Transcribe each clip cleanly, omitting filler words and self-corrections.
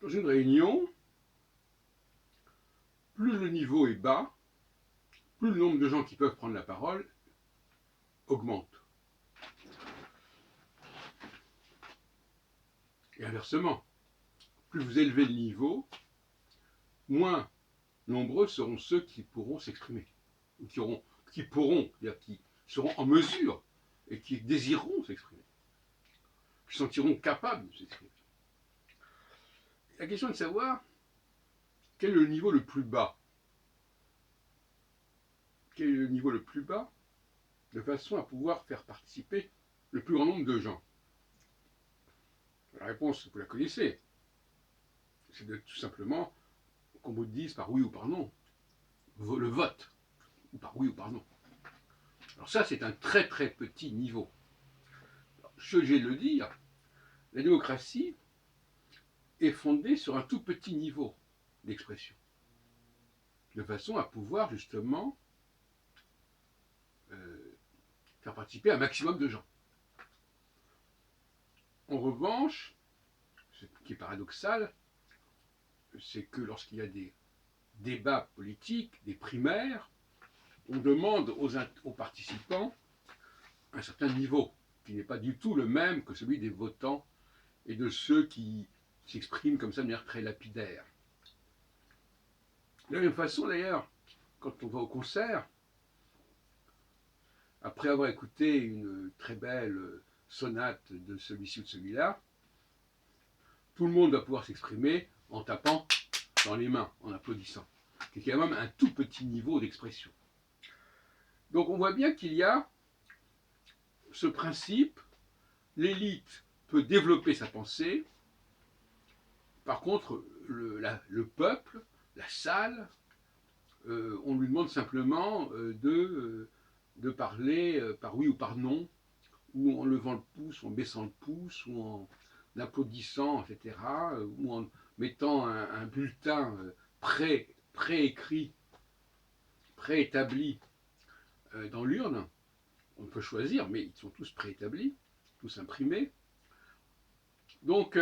Dans une réunion, plus le niveau est bas, plus le nombre de gens qui peuvent prendre la parole augmente. Et inversement, plus vous élevez le niveau, moins nombreux seront ceux qui pourront s'exprimer, ou qui seront en mesure et qui désireront s'exprimer, qui se sentiront capables de s'exprimer. La question est de savoir quel est le niveau le plus bas. Quel est le niveau le plus bas, de façon à pouvoir faire participer le plus grand nombre de gens. La réponse, vous la connaissez, c'est de tout simplement qu'on vous dise par oui ou par non, le vote, ou par oui ou par non. Alors ça, c'est un très très petit niveau. Alors, je vais le dire, la démocratie est fondée sur un tout petit niveau d'expression, de façon à pouvoir justement faire participer un maximum de gens. En revanche, ce qui est paradoxal, c'est que lorsqu'il y a des débats politiques, des primaires, on demande aux participants un certain niveau, qui n'est pas du tout le même que celui des votants et de ceux qui s'expriment comme ça de manière très lapidaire. De la même façon, d'ailleurs, quand on va au concert, après avoir écouté une très belle sonate de celui-ci ou de celui-là, tout le monde va pouvoir s'exprimer en tapant dans les mains, en applaudissant. C'est quand même un tout petit niveau d'expression. Donc on voit bien qu'il y a ce principe, l'élite peut développer sa pensée, par contre le peuple, la salle, on lui demande simplement de parler par oui ou par non, ou en levant le pouce, ou en baissant le pouce, ou en applaudissant, etc., ou en mettant un bulletin préécrit, préétabli dans l'urne. On peut choisir, mais ils sont tous préétablis, tous imprimés. Donc,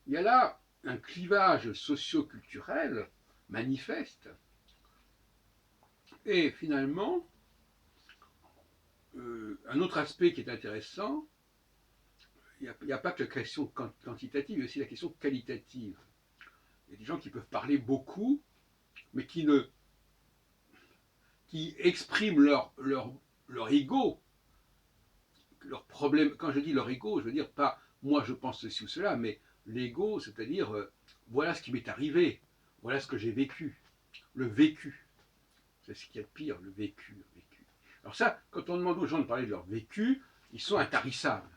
il y a là un clivage socio-culturel manifeste. Et finalement, un autre aspect qui est intéressant, il n'y a pas que la question quantitative, il y a aussi la question qualitative. Il y a des gens qui peuvent parler beaucoup, mais qui expriment leur ego, leur problème. Quand je dis leur ego, je veux dire pas moi je pense ceci ou cela, mais l'ego, c'est-à-dire voilà ce qui m'est arrivé, voilà ce que j'ai vécu, le vécu. C'est ce qu'il y a de pire, le vécu, le vécu. Alors ça, quand on demande aux gens de parler de leur vécu, ils sont intarissables.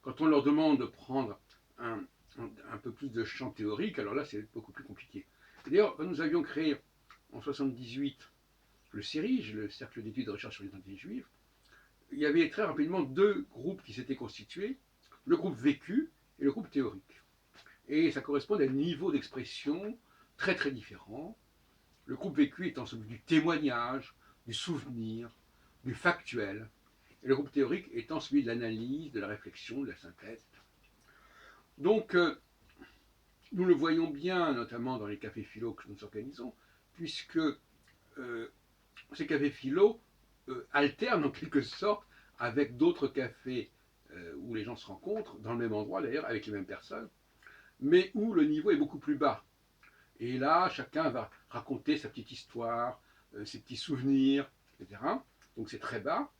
Quand on leur demande de prendre un peu plus de champ théorique, alors là c'est beaucoup plus compliqué. D'ailleurs, quand nous avions créé en 1978 le CERIJ, le Cercle d'études et de recherche sur l'identité juive, il y avait très rapidement deux groupes qui s'étaient constitués, le groupe vécu et le groupe théorique. Et ça correspond à des niveaux d'expression très très différents. Le groupe vécu étant celui du témoignage, du souvenir, du factuel, et le groupe théorique étant celui de l'analyse, de la réflexion, de la synthèse. Donc, nous le voyons bien, notamment dans les cafés philo que nous organisons, puisque ces cafés philo alternent en quelque sorte avec d'autres cafés où les gens se rencontrent, dans le même endroit d'ailleurs, avec les mêmes personnes, mais où le niveau est beaucoup plus bas. Et là, chacun va raconter sa petite histoire, ses petits souvenirs, etc. Donc c'est très bas.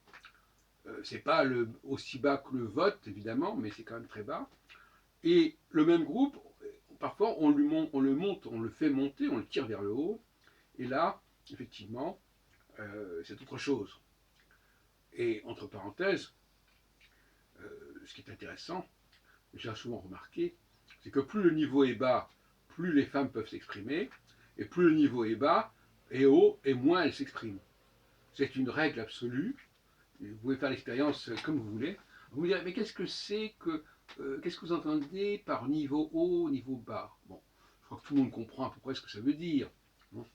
C'est pas aussi bas que le vote, évidemment, mais c'est quand même très bas. Et le même groupe, parfois on le monte, on le fait monter, on le tire vers le haut. Et là, effectivement, c'est autre chose. Et entre parenthèses, ce qui est intéressant, j'ai souvent remarqué, c'est que plus le niveau est bas, plus les femmes peuvent s'exprimer, et plus le niveau est bas et haut, et moins elles s'expriment. C'est une règle absolue. Vous pouvez faire l'expérience comme vous voulez. Vous me direz, mais qu'est-ce que c'est que qu'est-ce que vous entendez par niveau haut, niveau bas? Bon, je crois que tout le monde comprend à peu près ce que ça veut dire. Bon.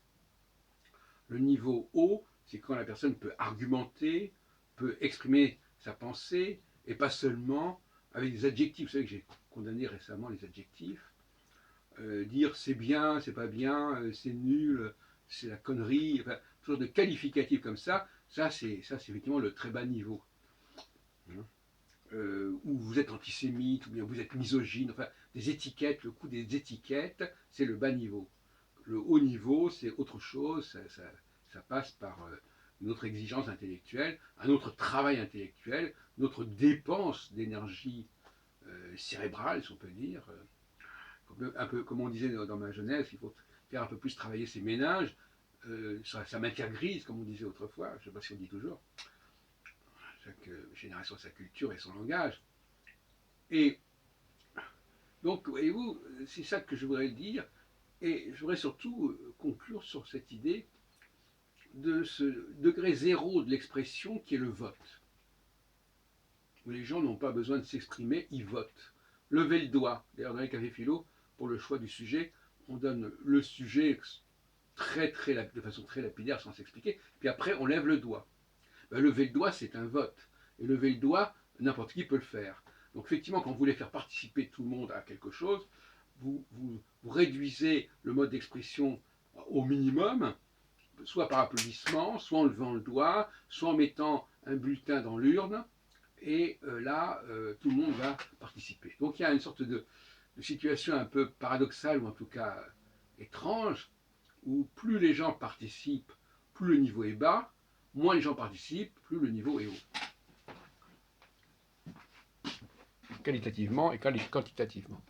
Le niveau haut, c'est quand la personne peut argumenter, peut exprimer sa pensée, et pas seulement avec des adjectifs. Vous savez que j'ai condamné récemment les adjectifs. dire c'est bien, c'est pas bien, c'est nul, c'est la connerie, enfin, toujours de qualificatifs comme ça c'est effectivement le très bas niveau. Hein. Ou vous êtes antisémite, ou bien vous êtes misogyne, enfin des étiquettes, le coup des étiquettes, c'est le bas niveau. Le haut niveau, c'est autre chose, ça passe par une autre exigence intellectuelle, un autre travail intellectuel, une autre dépense d'énergie cérébrale, si on peut dire. Un peu comme on disait dans ma jeunesse, il faut faire un peu plus travailler ses méninges, sa matière grise, comme on disait autrefois, je ne sais pas si on dit toujours. Chaque génération a sa culture et son langage. Et donc, voyez-vous, c'est ça que je voudrais dire. Et je voudrais surtout conclure sur cette idée de ce degré zéro de l'expression qui est le vote. Où les gens n'ont pas besoin de s'exprimer, ils votent. Levez le doigt. D'ailleurs, dans les cafés philo, pour le choix du sujet, on donne le sujet de façon très lapidaire, sans s'expliquer, puis après on lève le doigt. Ben, lever le doigt, c'est un vote. Et lever le doigt, n'importe qui peut le faire. Donc effectivement, quand vous voulez faire participer tout le monde à quelque chose, vous réduisez le mode d'expression au minimum, soit par applaudissement, soit en levant le doigt, soit en mettant un bulletin dans l'urne, et là, tout le monde va participer. Donc il y a une sorte de situation un peu paradoxale, ou en tout cas étrange, où plus les gens participent, plus le niveau est bas, moins les gens participent, plus le niveau est haut. Qualitativement et quantitativement.